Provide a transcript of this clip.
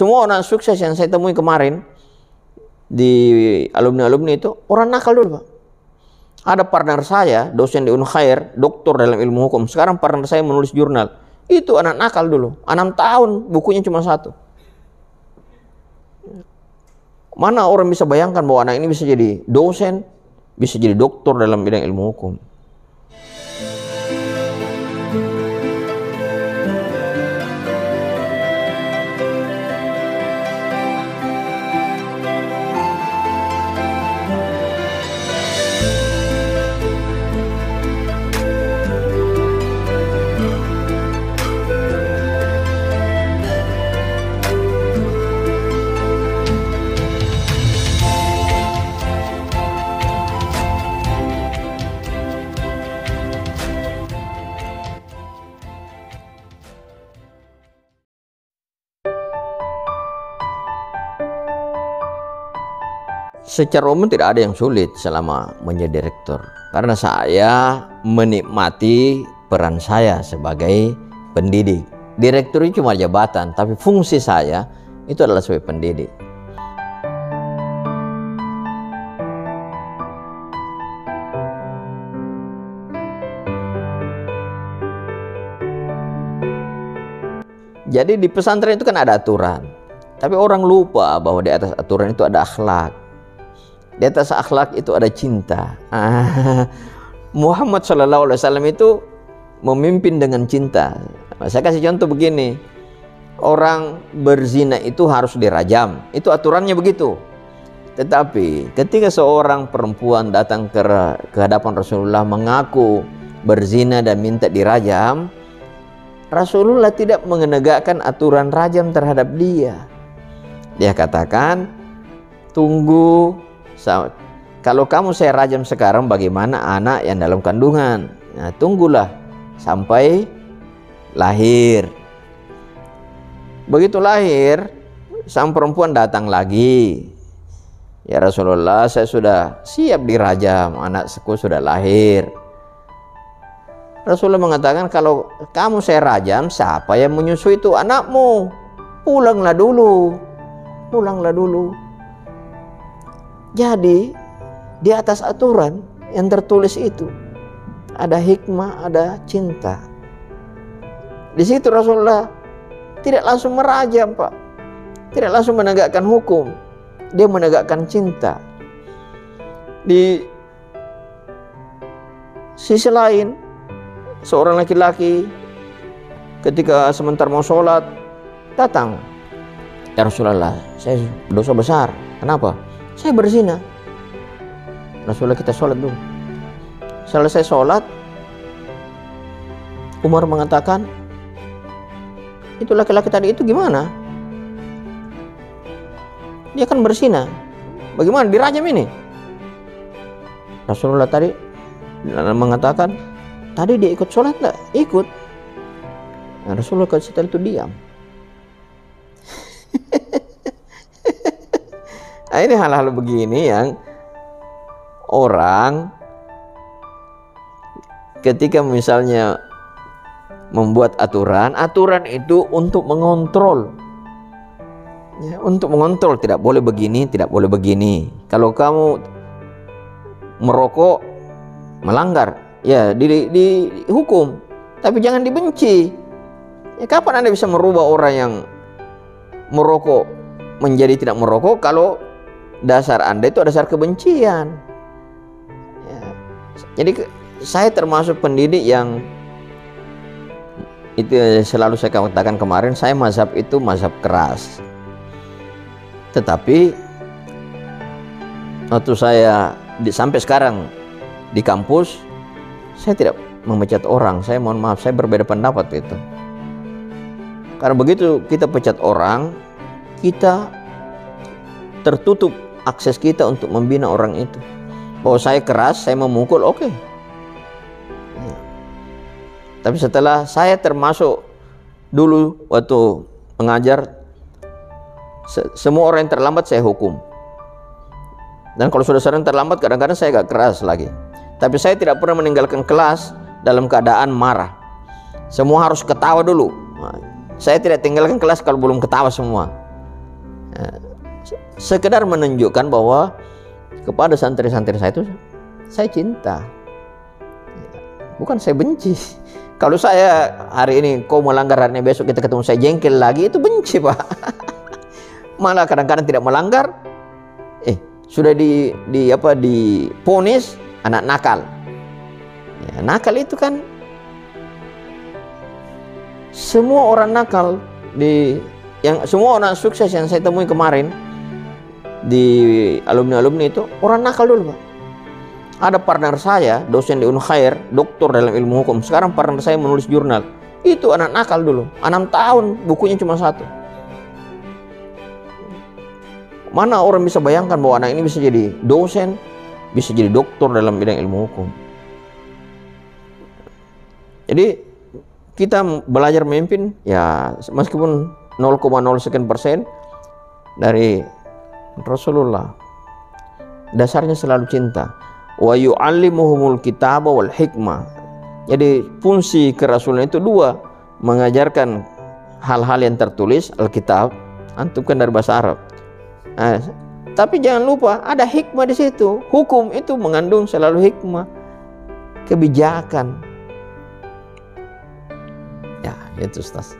semua orang sukses yang saya temui kemarin di alumni-alumni itu orang nakal dulu, Pak. Ada partner saya, dosen di Unhair, doktor dalam ilmu hukum. Sekarang partner saya menulis jurnal. Itu anak nakal dulu. 6 tahun, bukunya cuma 1. Mana orang bisa bayangkan bahwa anak ini bisa jadi dosen, bisa jadi doktor dalam bidang ilmu hukum. Secara umum tidak ada yang sulit selama menjadi direktur, karena saya menikmati peran saya sebagai pendidik. Direktur itu cuma jabatan, tapi fungsi saya itu adalah sebagai pendidik. Jadi di pesantren itu kan ada aturan, tapi orang lupa bahwa di atas aturan itu ada akhlak. Di atas akhlak itu ada cinta. Muhammad SAW itu memimpin dengan cinta. Saya kasih contoh begini. Orang berzina itu harus dirajam. Itu aturannya begitu. Tetapi ketika seorang perempuan datang ke hadapan Rasulullah mengaku berzina dan minta dirajam, Rasulullah tidak menegakkan aturan rajam terhadap dia. Dia katakan, tunggu. Kalau kamu saya rajam sekarang, bagaimana anak yang dalam kandungan? Nah, tunggulah sampai lahir. Begitu lahir, sang perempuan datang lagi. Ya Rasulullah, saya sudah siap dirajam, anakku sudah lahir. Rasulullah mengatakan, kalau kamu saya rajam, siapa yang menyusui itu anakmu? Pulanglah dulu, pulanglah dulu. Jadi di atas aturan yang tertulis itu ada hikmah, ada cinta. Di situ Rasulullah tidak langsung merajam, Pak. Tidak langsung menegakkan hukum. Dia menegakkan cinta. Di sisi lain, seorang laki-laki ketika sebentar mau sholat datang, ya Rasulullah, saya dosa besar. Kenapa? Saya berzina. Rasulullah, kita sholat dulu. Selesai sholat, Umar mengatakan, itu laki-laki tadi itu gimana? Dia kan berzina. Bagaimana dirajam ini? Rasulullah tadi mengatakan, tadi dia ikut sholat enggak? Ikut. Nah, Rasulullah setelah itu diam. Nah, ini hal-hal begini yang orang ketika misalnya membuat aturan itu untuk mengontrol. Ya, untuk mengontrol, tidak boleh begini, tidak boleh begini. Kalau kamu merokok melanggar, ya dihukum, tapi jangan dibenci. Ya, kapan Anda bisa merubah orang yang merokok menjadi tidak merokok kalau dasar Anda itu dasar kebencian? Ya. Jadi saya termasuk pendidik yang itu selalu saya katakan kemarin, saya mazhab itu mazhab keras. Tetapi waktu saya sampai sekarang di kampus, saya tidak memecat orang. Saya mohon maaf, saya berbeda pendapat itu. Karena begitu kita pecat orang, kita tertutup akses kita untuk membina orang itu. Bahwa saya keras, saya memukul, oke. Ya. Tapi setelah saya termasuk dulu waktu mengajar, semua orang yang terlambat saya hukum. Dan kalau sudah sering terlambat, kadang-kadang saya agak keras lagi. Tapi saya tidak pernah meninggalkan kelas dalam keadaan marah. Semua harus ketawa dulu. Nah, saya tidak tinggalkan kelas kalau belum ketawa semua. Sekedar menunjukkan bahwa kepada santri-santri saya itu saya cinta, bukan saya benci. Kalau saya hari ini kau melanggar, hari ini besok kita ketemu saya jengkel lagi, itu benci, Pak. Malah kadang-kadang tidak melanggar, sudah diponis anak nakal. Ya, nakal itu kan semua orang nakal semua orang sukses yang saya temui kemarin di alumni itu orang nakal dulu, Pak. Ada partner saya, dosen di Unhair, doktor dalam ilmu hukum. Sekarang partner saya menulis jurnal. Itu anak nakal dulu, 6 tahun, bukunya cuma 1. Mana orang bisa bayangkan bahwa anak ini bisa jadi dosen, bisa jadi doktor dalam bidang ilmu hukum. Jadi kita belajar memimpin, ya meskipun 0,0 sekian% dari Rasulullah, dasarnya selalu cinta. Wa yu'allimuhumul kitaba wal hikmah. Jadi fungsi kerasulan itu 2, mengajarkan hal-hal yang tertulis, Alkitab, antum kan dari bahasa Arab. Tapi jangan lupa ada hikmah di situ. Hukum itu mengandung selalu hikmah, kebijakan. Ya, itu Ustaz.